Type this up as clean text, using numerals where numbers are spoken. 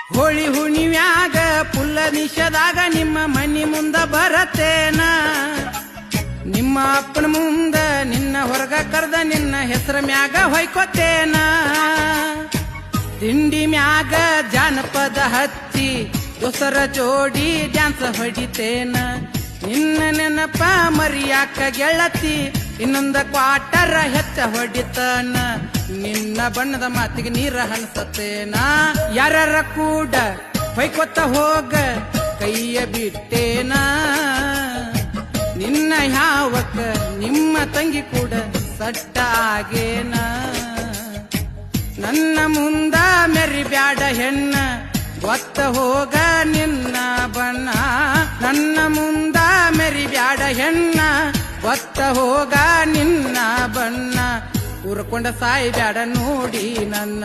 ಹೋಳಿ ಹುಣಿವ್ಯಾಗ ಪುಲ್ಲ ನಿಷದಾಗ ನಿಮ್ಮ ಮನಿ ಮುಂದ ಬರತೇನ ನಿಮ್ಮ ಅಪ್ಪನ ಮುಂದ ನಿನ್ನ ಹೊರಗ ಕರ್ದ ನಿನ್ನ ಹೆಸರ ಮ್ಯಾಗ ಹೊಯ್ಕೋತೇನ ತಿಂಡಿ ಮ್ಯಾಗ ಜಾನಪದ ಹಚ್ಚಿ ದೊಸರ ಜೋಡಿ ಡ್ಯಾನ್ಸ್ ಹೊಡಿತೇನ ನಿನ್ನ ನೆನಪ ಮರಿಯಾಕ ಗೆಳತಿ ಇನ್ನೊಂದ ಕ್ವಾಟರ ಹೆಚ್ಚ ಹೊಡಿತನ ನಿನ್ನ ಬಣ್ಣದ ಮಾತಿಗೆ ನೀರ ಹಣಸತೇನ ಯಾರ ಕೂಡ ಹೊಯ್ಕೊತ್ತ ಹೋಗ ಕೈಯ ಬಿಟ್ಟೇನ ನಿನ್ನ ಯಾವಕ್ಕ ನಿಮ್ಮ ತಂಗಿ ಕೂಡ ಸಟ್ಟ ಆಗೇನ ನನ್ನ ಮುಂದ ಮೆರಿ ಬ್ಯಾಡ ಹೆಣ್ಣ ಗೊತ್ತ ಹೋಗ ನಿನ್ನ ಬಣ್ಣ ನನ್ನ ಮುಂದ ಮೆರಿ ಬ್ಯಾಡ ಹೆಣ್ಣ ಗೊತ್ತ ಹೋಗ ನಿನ್ನ ಬಣ್ಣ ಉರ್ಕೊಂಡ ಸಾಯಿ ಬ್ಯಾಡ ನೋಡಿ ನನ್ನ